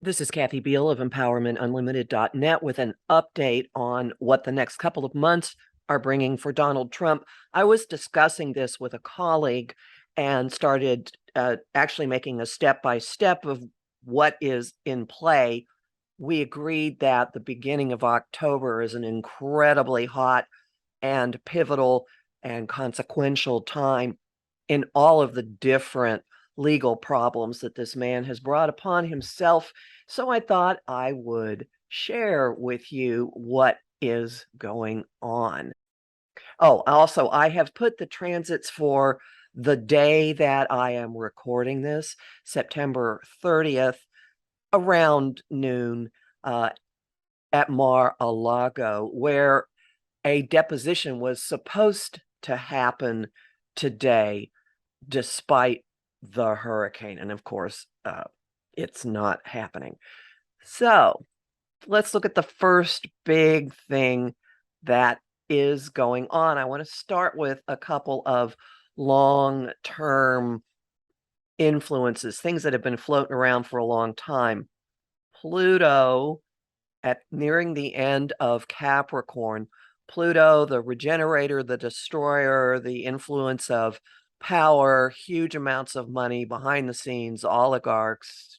This is Kathy Beal of EmpowermentUnlimited.net with an update on what the next couple of months are bringing for Donald Trump. I was discussing this with a colleague and started actually making a step-by-step of what is in play. We agreed that the beginning of October is an incredibly hot and pivotal and consequential time in all of the different legal problems that this man has brought upon himself. So I thought I would share with you what is going on. Oh, also, I have put the transits for the day that I am recording this, September 30th, around noon at Mar-a-Lago, where a deposition was supposed to happen today, despite the hurricane. And of course, it's not happening. So let's look at the first big thing that is going on. I want to start with a couple of long-term influences, things that have been floating around for a long time. Pluto, at nearing the end of Capricorn, Pluto, the regenerator, the destroyer, the influence of power, huge amounts of money behind the scenes, oligarchs,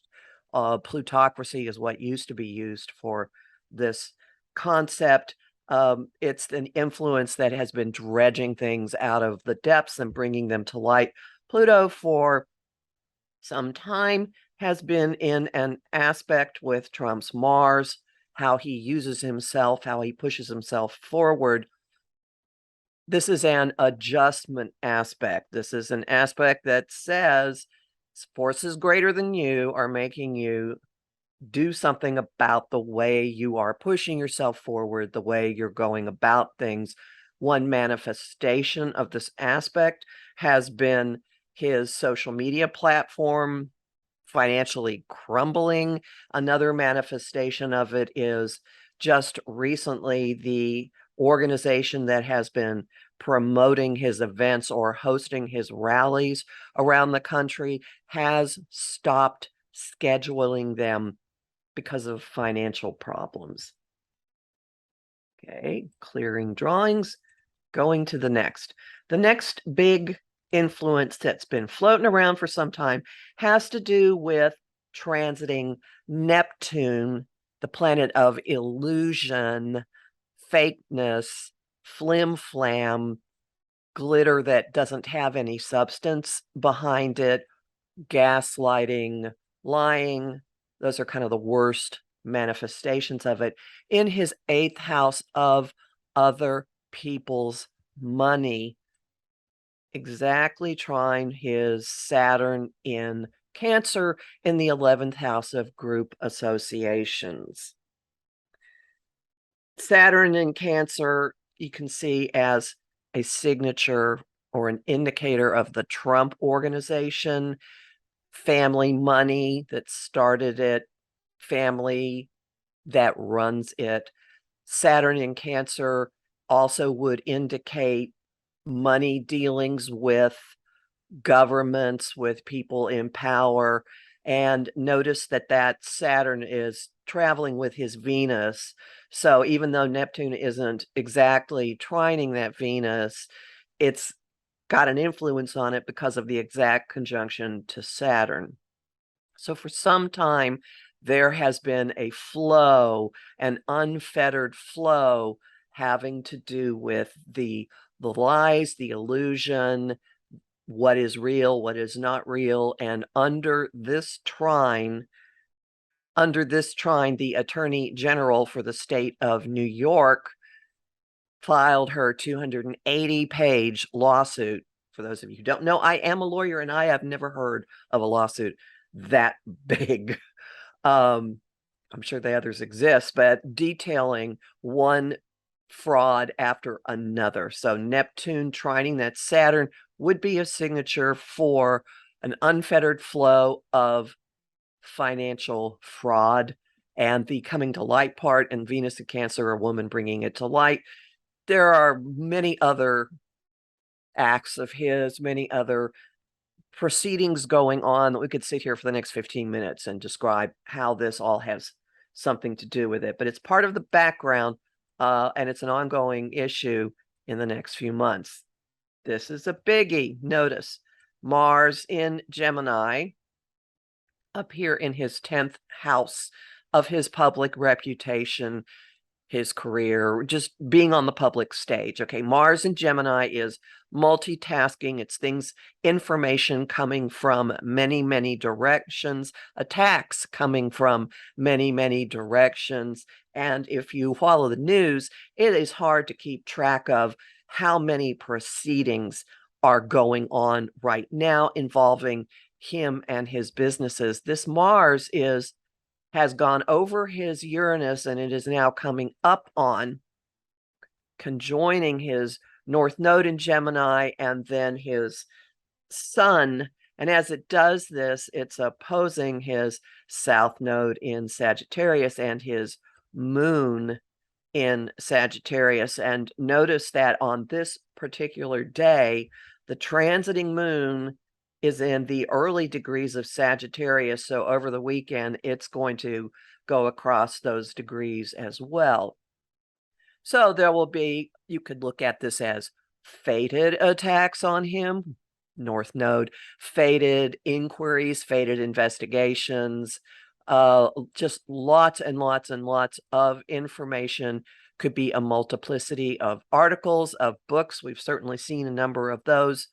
plutocracy is what used to be used for this concept. It's an influence that has been dredging things out of the depths and bringing them to light. Pluto, for some time, has been in an aspect with Trump's Mars, how he uses himself, how he pushes himself forward. This is an adjustment aspect. This is an aspect that says forces greater than you are making you do something about the way you are pushing yourself forward, the way you're going about things. One manifestation of this aspect has been his social media platform financially crumbling. Another manifestation of it is just recently the organization that has been promoting his events or hosting his rallies around the country has stopped scheduling them because of financial problems. Okay, clearing drawings, going to the next. The next big influence that's been floating around for some time has to do with transiting Neptune, the planet of illusion, fakeness, flim-flam, glitter that doesn't have any substance behind it, gaslighting, lying. Those are kind of the worst manifestations of it. In his 8th house of other people's money, exactly trying his Saturn in Cancer in the 11th house of group associations. Saturn in Cancer, you can see as a signature or an indicator of the Trump organization, family money that started it, family that runs it. Saturn in Cancer also would indicate money dealings with governments, with people in power. And notice that that Saturn is traveling with his Venus. So even though Neptune isn't exactly trining that Venus, it's got an influence on it because of the exact conjunction to Saturn. So for some time, there has been a flow, an unfettered flow having to do with the lies, the illusion, what is real, what is not real. And under this trine, the Attorney General for the state of New York filed her 280-page lawsuit. For those of you who don't know, I am a lawyer and I have never heard of a lawsuit that big. I'm sure the others exist, but detailing one fraud after another. So Neptune trining that Saturn would be a signature for an unfettered flow of financial fraud, and the coming to light part, and Venus in Cancer, a woman bringing it to light. There are many other acts of his, many other proceedings going on that we could sit here for the next 15 minutes and describe how this all has something to do with it. But it's part of the background, and it's an ongoing issue in the next few months. This is a biggie. Notice Mars in Gemini up here in his 10th house of his public reputation, his career, just being on the public stage. Okay, Mars in Gemini is multitasking. It's things, information coming from many, many directions, attacks coming from many, many directions. And if you follow the news, it is hard to keep track of how many proceedings are going on right now involving him and his businesses. This Mars has gone over his Uranus, and it is now coming up on, conjoining his North Node in Gemini and then his Sun. And as it does this, it's opposing his South Node in Sagittarius and his Moon in Sagittarius. And notice that on this particular day, the transiting moon is in the early degrees of Sagittarius. So over the weekend, it's going to go across those degrees as well. So there will be, you could look at this as fated attacks on him, North Node, fated inquiries, fated investigations, just lots and lots and lots of information. Could be a multiplicity of articles, of books. We've certainly seen a number of those.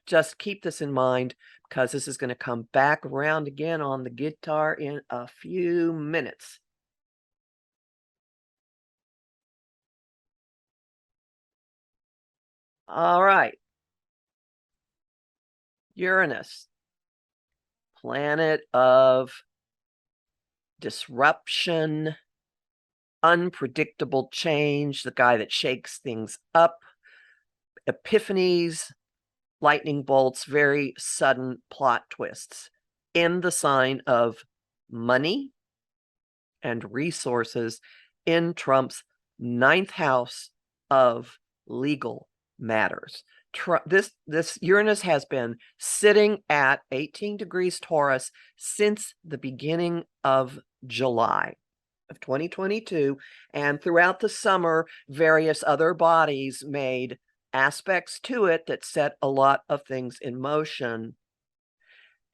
Just keep this in mind, because this is going to come back around again on the guitar in a few minutes. All right. Uranus, planet of disruption, unpredictable change, the guy that shakes things up, epiphanies, lightning bolts, very sudden plot twists in the sign of money and resources in Trump's 9th house of legal matters. This Uranus has been sitting at 18 degrees Taurus since the beginning of July of 2022, and throughout the summer, various other bodies made aspects to it that set a lot of things in motion.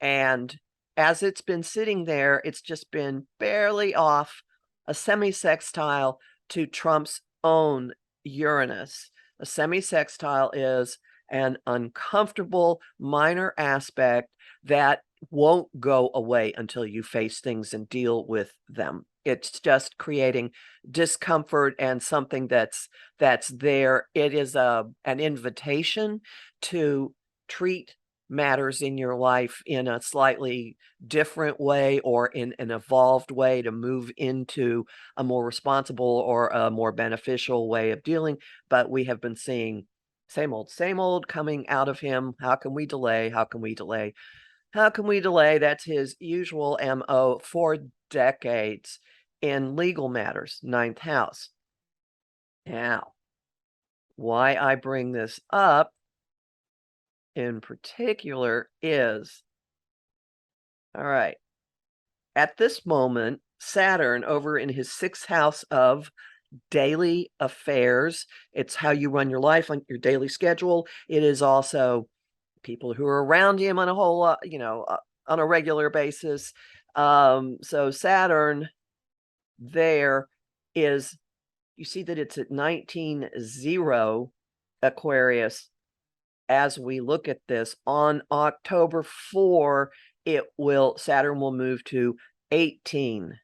And as it's been sitting there, it's just been barely off a semi-sextile to Trump's own Uranus. A semi-sextile is an uncomfortable minor aspect that won't go away until you face things and deal with them. It's just creating discomfort and something that's there. It is an invitation to treat matters in your life in a slightly different way, or in an evolved way, to move into a more responsible or a more beneficial way of dealing. But we have been seeing same old coming out of him. How can we delay? How can we delay? How can we delay? That's his usual MO for decades in legal matters, 9th house. Now, why I bring this up in particular is, all right, at this moment, Saturn over in his 6th house of daily affairs, it's how you run your life on your daily schedule. It is also people who are around him on a whole lot, on a regular basis. So Saturn there is, you see that it's at 19-0 Aquarius. As we look at this on October 4, Saturn will move to 18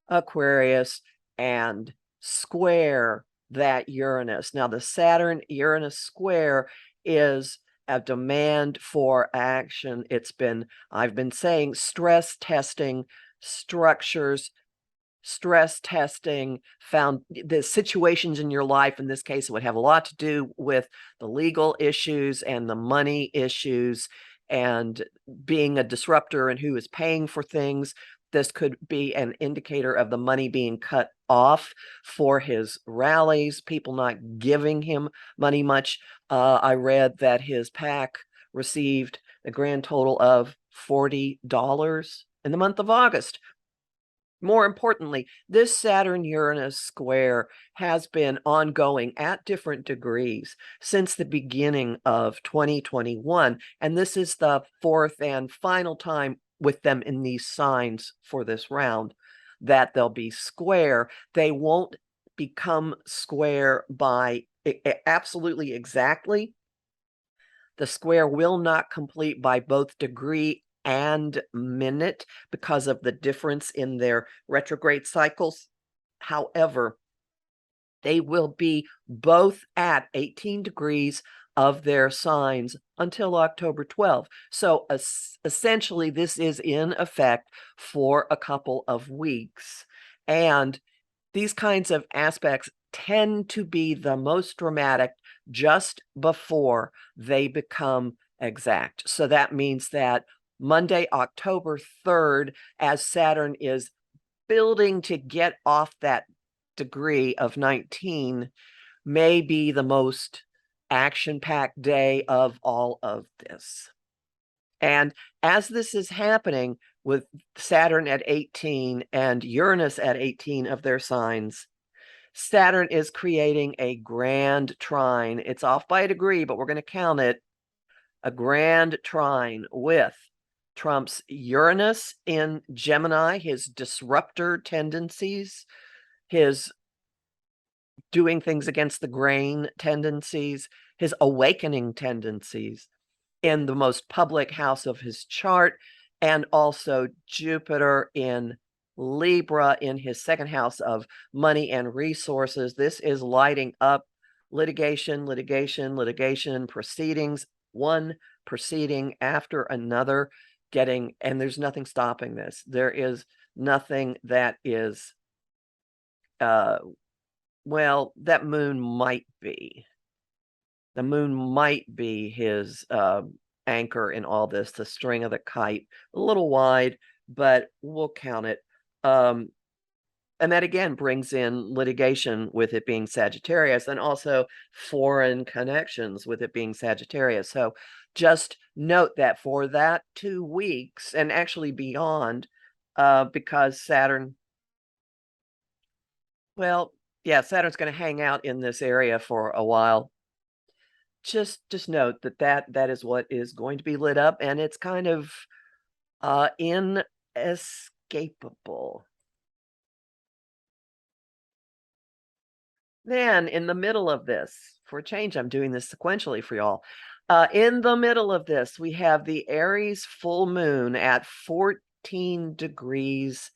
Aquarius and square that Uranus. Now, the Saturn-Uranus square is a demand for action. I've been saying stress testing structures, stress testing, found the situations in your life. In this case, it would have a lot to do with the legal issues and the money issues and being a disruptor and who is paying for things. This could be an indicator of the money being cut off for his rallies, people not giving him money much. I read that his PAC received a grand total of $40 in the month of August. More importantly, this Saturn-Uranus square has been ongoing at different degrees since the beginning of 2021, and this is the fourth and final time with them in these signs for this round that they'll be square. They won't become square by absolutely exactly. The square will not complete by both degree and minute because of the difference in their retrograde cycles. However, they will be both at 18 degrees of their signs until October 12th. So essentially, this is in effect for a couple of weeks. And these kinds of aspects tend to be the most dramatic just before they become exact. So that means that Monday, October 3rd, as Saturn is building to get off that degree of 19, may be the most action-packed day of all of this. And as this is happening with Saturn at 18 and Uranus at 18 of their signs, Saturn is creating a grand trine. It's off by a degree, but we're going to count it. A grand trine with Trump's Uranus in Gemini, his disruptor tendencies, his doing things against the grain tendencies, his awakening tendencies in the most public house of his chart, and also Jupiter in Libra in his second house of money and resources. This is lighting up litigation, proceedings, one proceeding after another, and there's nothing stopping this. There is nothing that is, well, that moon might be. The moon might be his anchor in all this, the string of the kite. A little wide, but we'll count it. And that again brings in litigation with it being Sagittarius, and also foreign connections with it being Sagittarius. So just note that for that 2 weeks, and actually beyond, because Saturn, well, yeah, Saturn's going to hang out in this area for a while. Just note that is what is going to be lit up, and it's kind of inescapable. Then in the middle of this, for a change, I'm doing this sequentially for y'all. In the middle of this, we have the Aries full moon at 14 degrees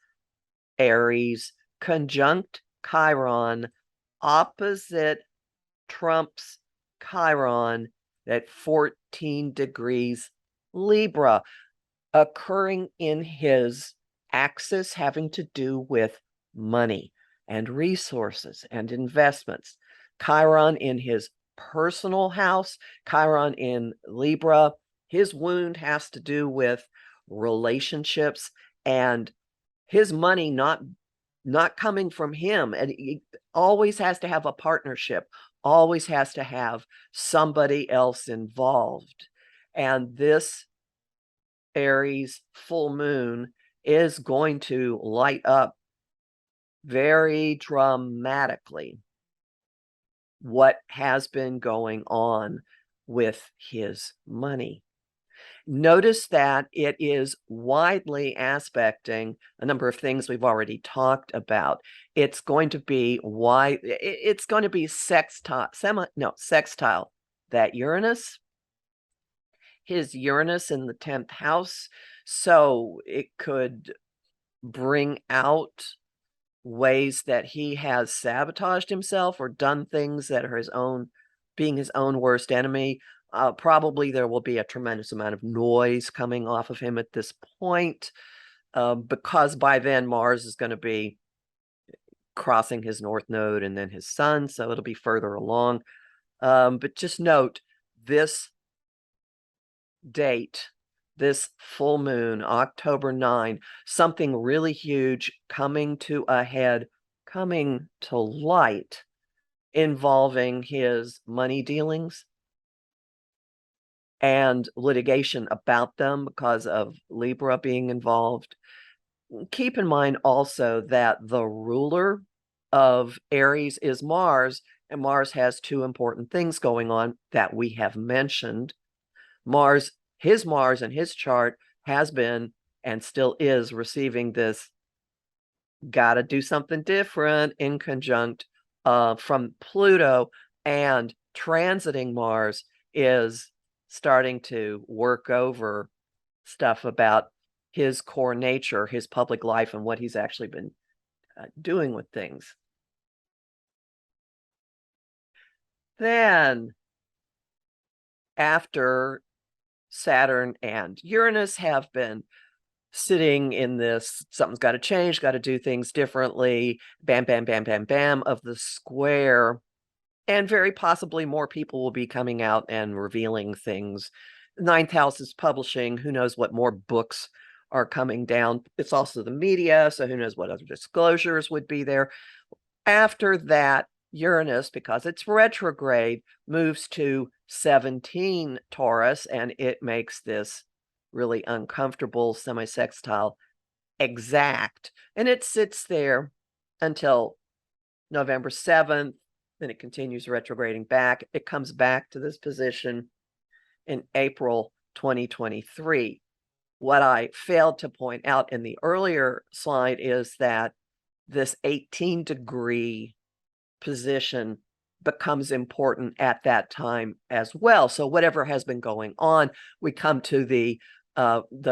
Aries, conjunct Chiron, opposite Trump's Chiron at 14 degrees Libra, occurring in his axis having to do with money and resources and investments. Chiron in his personal house, Chiron in Libra. His wound has to do with relationships and his money not coming from him. And he always has to have a partnership, always has to have somebody else involved. And this Aries full moon is going to light up very dramatically what has been going on with his money. Notice that it is widely aspecting a number of things we've already talked about. It's going to be it's going to be sextile that Uranus, his Uranus in the 10th house. So it could bring out ways that he has sabotaged himself or done things that are being his own worst enemy. Probably there will be a tremendous amount of noise coming off of him at this point, because by then Mars is going to be crossing his north node and then his sun, so it'll be further along. But just note this date, this full moon, October 9, something really huge coming to a head, coming to light, involving his money dealings and litigation about them because of Libra being involved. Keep in mind also that the ruler of Aries is Mars, and Mars has two important things going on that we have mentioned. His Mars in his chart has been and still is receiving this gotta do something different in conjunct from Pluto, and transiting Mars is starting to work over stuff about his core nature, his public life, and what he's actually been doing with things. Then, after Saturn and Uranus have been sitting in this, something's got to change, got to do things differently, bam, bam, bam, bam, bam, of the square, and very possibly more people will be coming out and revealing things. Ninth house is publishing. Who knows what more books are coming down? It's also the media, so who knows what other disclosures would be there. After that, Uranus, because it's retrograde, moves to 17 Taurus, and it makes this really uncomfortable semi-sextile exact. And it sits there until November 7th. Then it continues retrograding back. It comes back to this position in April 2023. What I failed to point out in the earlier slide is that this 18-degree position becomes important at that time as well. So whatever has been going on, we come to the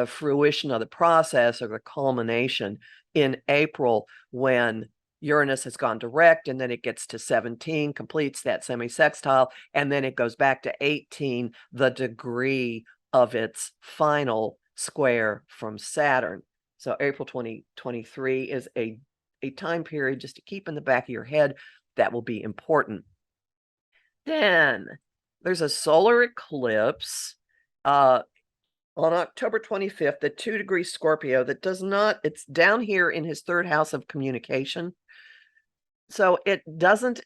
fruition of the process, or the culmination, in April, when Uranus has gone direct, and then it gets to 17, completes that semi-sextile, and then it goes back to 18, the degree of its final square from Saturn. So April 2023 is a time period, just to keep in the back of your head, that will be important. Then there's a solar eclipse on October 25th at 2-degree Scorpio that does not, it's down here in his third house of communication. So it doesn't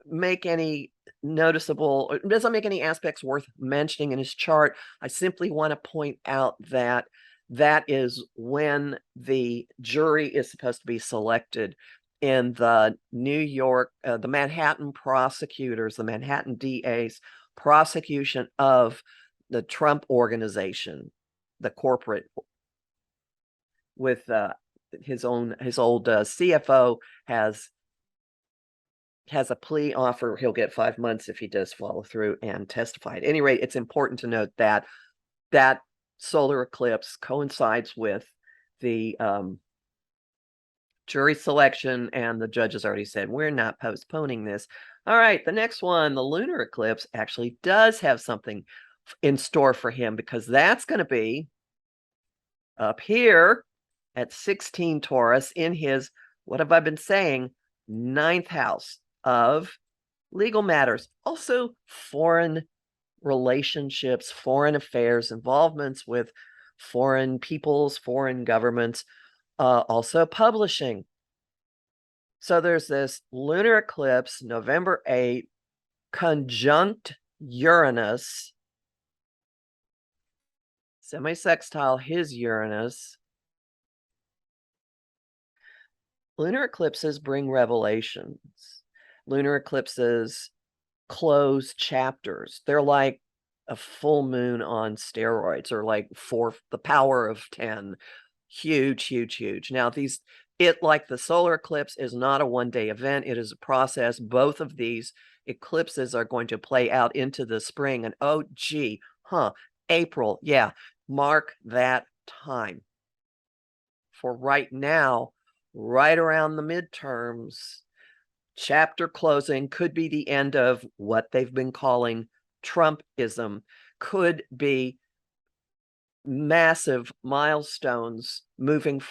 make any noticeable, it doesn't make any aspects worth mentioning in his chart. I simply want to point out that that is when the jury is supposed to be selected in the New York, the Manhattan prosecutors, the Manhattan DA's prosecution of the Trump organization, the corporate, with his old CFO has a plea offer. He'll get 5 months if he does follow through and testify. At any rate, it's important to note that that solar eclipse coincides with the jury selection, and the judge has already said, we're not postponing this. All right, the next one, the lunar eclipse, actually does have something in store for him, because that's going to be up here at 16 Taurus in his, what have I been saying, 9th house of legal matters, also foreign relationships, foreign affairs, involvements with foreign peoples, foreign governments, also publishing. So there's this lunar eclipse, November 8th, conjunct Uranus, semi-sextile his Uranus. Lunar eclipses bring revelations. Lunar eclipses close chapters. They're like a full moon on steroids, or like the power of 10. Huge, huge, huge. Now, like the solar eclipse, is not a one-day event. It is a process. Both of these eclipses are going to play out into the spring. And oh, gee, April, yeah, mark that time. For right now, right around the midterms, chapter closing could be the end of what they've been calling Trumpism, could be massive milestones, moving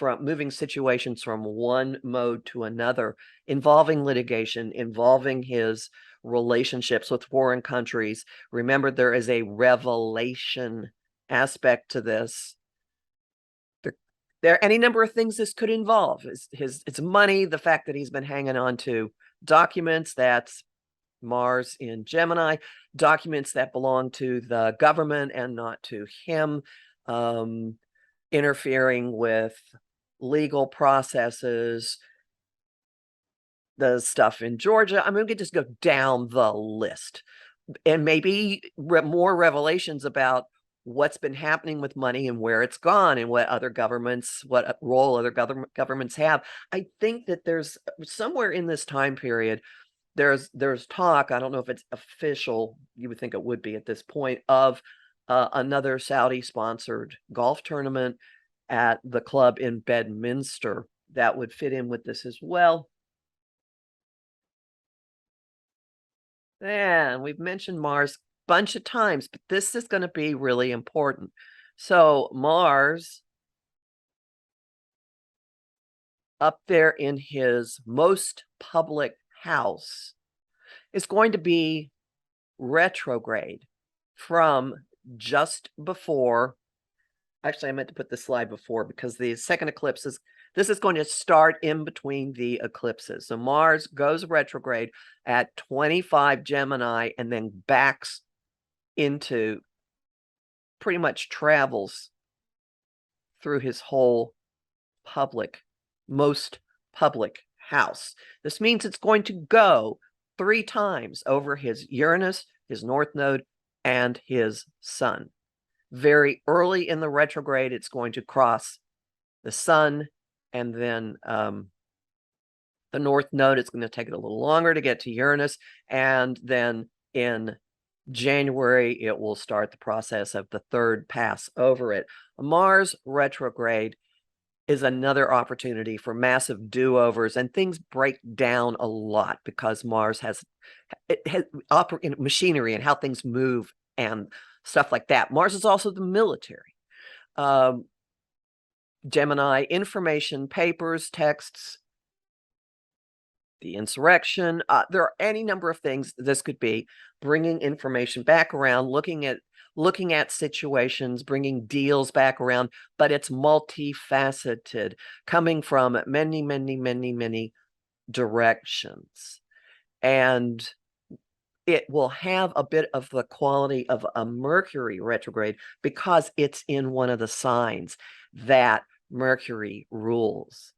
situations from one mode to another, involving litigation, involving his relationships with foreign countries. Remember, there is a revelation aspect to this. There are any number of things this could involve. It's money, the fact that he's been hanging on to documents, that's Mars in Gemini, documents that belong to the government and not to him, interfering with legal processes, the stuff in Georgia. I mean, we could just go down the list, and maybe more revelations about what's been happening with money and where it's gone and what other governments, what role other governments have. I think that there's somewhere in this time period, there's talk, I don't know if it's official, you would think it would be at this point, of another Saudi sponsored golf tournament at the club in Bedminster that would fit in with this as well. And we've mentioned Mars a bunch of times, but this is going to be really important. So Mars, up there in his most public house, is going to be retrograde from just before. Actually, I meant to put this slide before, because the second eclipse is, this is going to start in between the eclipses. So Mars goes retrograde at 25 Gemini and then backs into, pretty much travels through his whole most public house. This means it's going to go 3 times over his Uranus, his North Node, and his Sun. Very early in the retrograde, it's going to cross the Sun, and then the North Node. It's going to take it a little longer to get to Uranus, and then in January, it will start the process of the third pass over it. Mars retrograde is another opportunity for massive do-overs, and things break down a lot because Mars has machinery and how things move and stuff like that. Mars is also the military. Gemini, information, papers, texts, the insurrection. There are any number of things this could be, bringing information back around, looking at situations, bringing deals back around, but it's multifaceted, coming from many, many, many, many directions. And it will have a bit of the quality of a Mercury retrograde because it's in one of the signs that Mercury rules.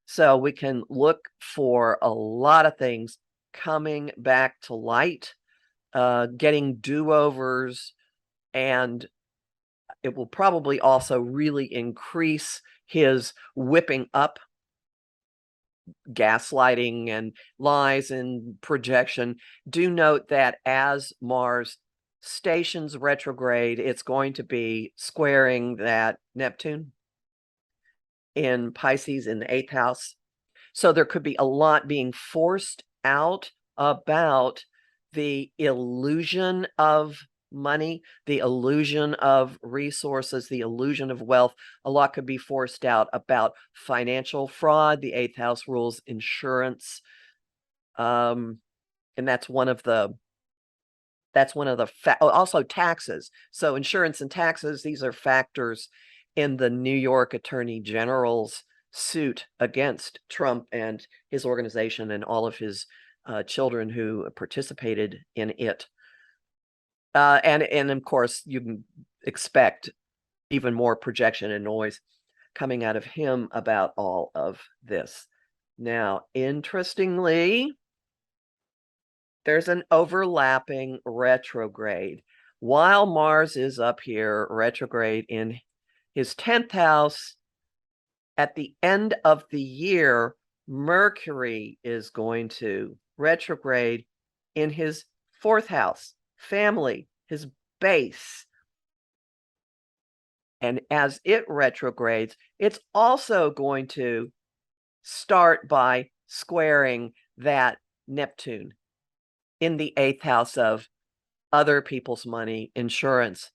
So we can look for a lot of things coming back to light, getting do-overs, and it will probably also really increase his whipping up, gaslighting and lies and projection. Do note that as Mars stations retrograde, it's going to be squaring that Neptune in Pisces in the 8th house. So there could be a lot being forced out about the illusion of money, the illusion of resources, the illusion of wealth. A lot could be forced out about financial fraud. The 8th house rules insurance. And that's one of the also taxes. So insurance and taxes, these are factors in the New York Attorney General's suit against Trump and his organization and all of his children who participated in it. And of course, you can expect even more projection and noise coming out of him about all of this. Now, interestingly, there's an overlapping retrograde. While Mars is up here retrograde in his 10th house, at the end of the year, Mercury is going to retrograde in his 4th house, family, his base. And as it retrogrades, it's also going to start by squaring that Neptune in the 8th house of other people's money, insurance,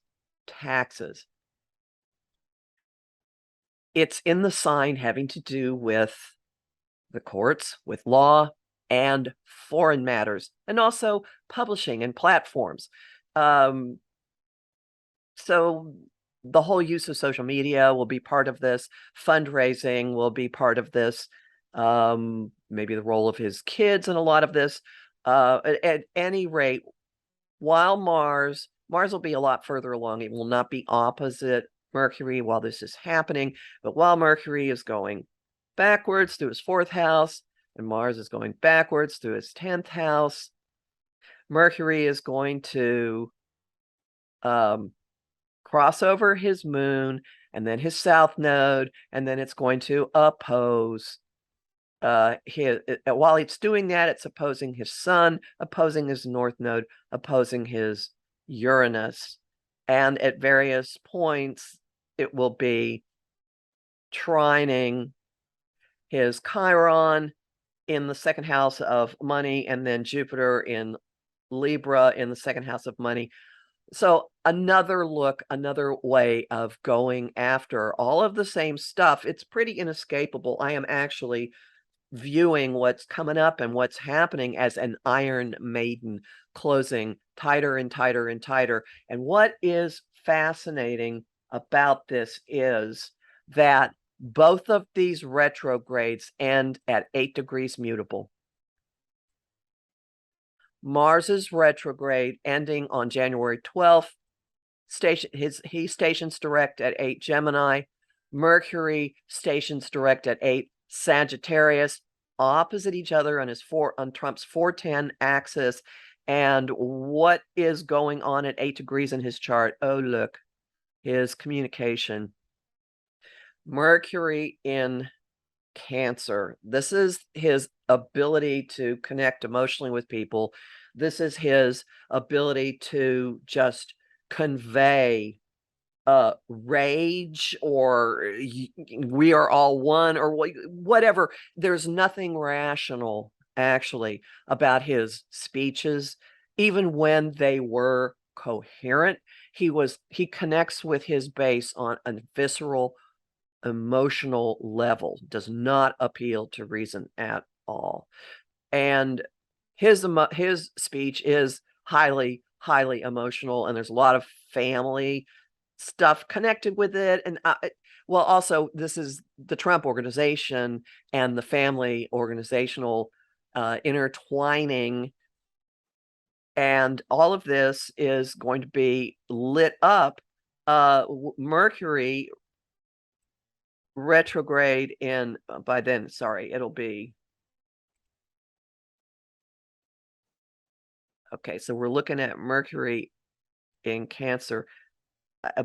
taxes. It's in the sign having to do with the courts, with law, and foreign matters, and also publishing and platforms. So the whole use of social media will be part of this. Fundraising will be part of this. Maybe the role of his kids in a lot of this. At any rate, while Mars will be a lot further along. It will not be opposite Mercury while this is happening, but while Mercury is going backwards through his 4th house and Mars is going backwards through his 10th house, Mercury is going to cross over his moon and then his south node, and then it's going to oppose while it's doing that, it's opposing his sun, opposing his north node, opposing his Uranus, and at various points it will be trining his Chiron in the 2nd house of money, and then Jupiter in Libra in the 2nd house of money. So another look, another way of going after all of the same stuff. It's pretty inescapable. I am actually viewing what's coming up and what's happening as an Iron Maiden closing tighter and tighter and tighter. And what is fascinating about this is that both of these retrogrades end at 8 degrees mutable. Mars's retrograde ending on January 12th, he stations direct at 8 Gemini. Mercury stations direct at 8 Sagittarius, opposite each other on Trump's 410 axis. And what is going on at 8 degrees in his chart? Oh, look, his communication. Mercury in Cancer. This is his ability to connect emotionally with people. This is his ability to just convey rage, or we are all one, or whatever. There's nothing rational actually about his speeches, even when they were coherent. He connects with his base on a visceral, emotional level, does not appeal to reason at all. And his speech is highly emotional, and there's a lot of family stuff connected with it. And well, also, this is the Trump organization and the family organizational intertwining, and all of this is going to be lit up. Mercury retrograde in by then, sorry, it'll be okay. So we're looking at Mercury in Cancer.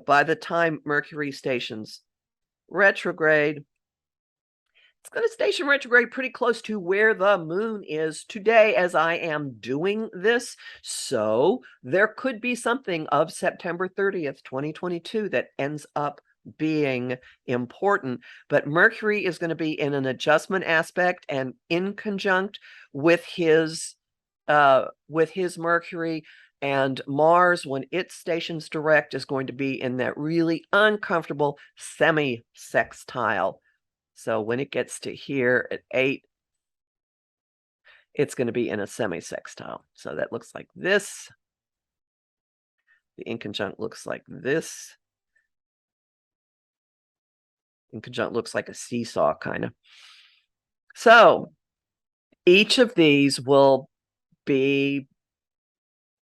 By the time Mercury stations retrograde, it's going to station retrograde pretty close to where the moon is today as I am doing this. So there could be something of September 30th, 2022 that ends up being important. But Mercury is going to be in an adjustment aspect and in conjunct with his Mercury. And Mars, when it stations direct, is going to be in that really uncomfortable semi-sextile. So when it gets to here at 8, it's going to be in a semi-sextile. So that looks like this. The inconjunct looks like this. Inconjunct looks like a seesaw, kind of. So each of these will be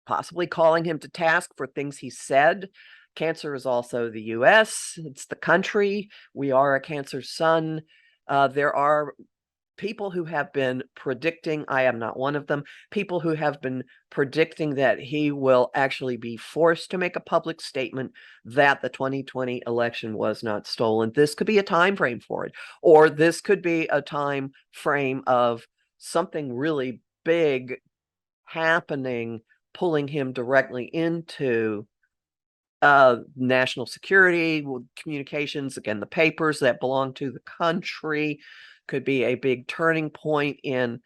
possibly calling him to task for things he said. Cancer is also the US. It's the country. We are a Cancer sun. There are people who have been predicting, I am not one of them, people who have been predicting that he will actually be forced to make a public statement that the 2020 election was not stolen. This could be a time frame for it, or this could be a time frame of something really big happening, pulling him directly into national security, communications, again, the papers that belong to the country. Could be a big turning point in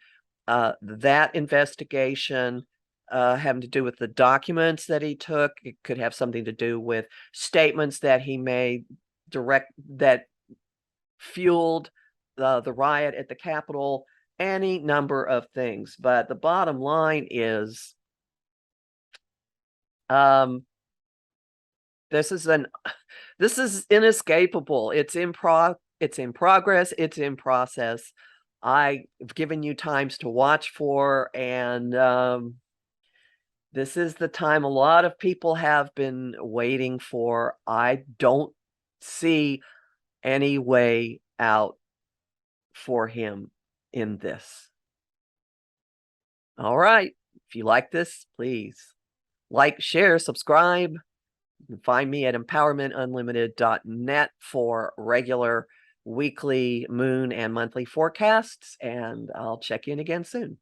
that investigation, having to do with the documents that he took. It could have something to do with statements that he made that fueled the riot at the Capitol, any number of things. But the bottom line is, this is inescapable. It's in progress. It's in process. I've given you times to watch for, and this is the time a lot of people have been waiting for. I don't see any way out for him in this. All right. If you like this, please like, share, subscribe. You can find me at empowermentunlimited.net for regular weekly, moon, and monthly forecasts, and I'll check in again soon.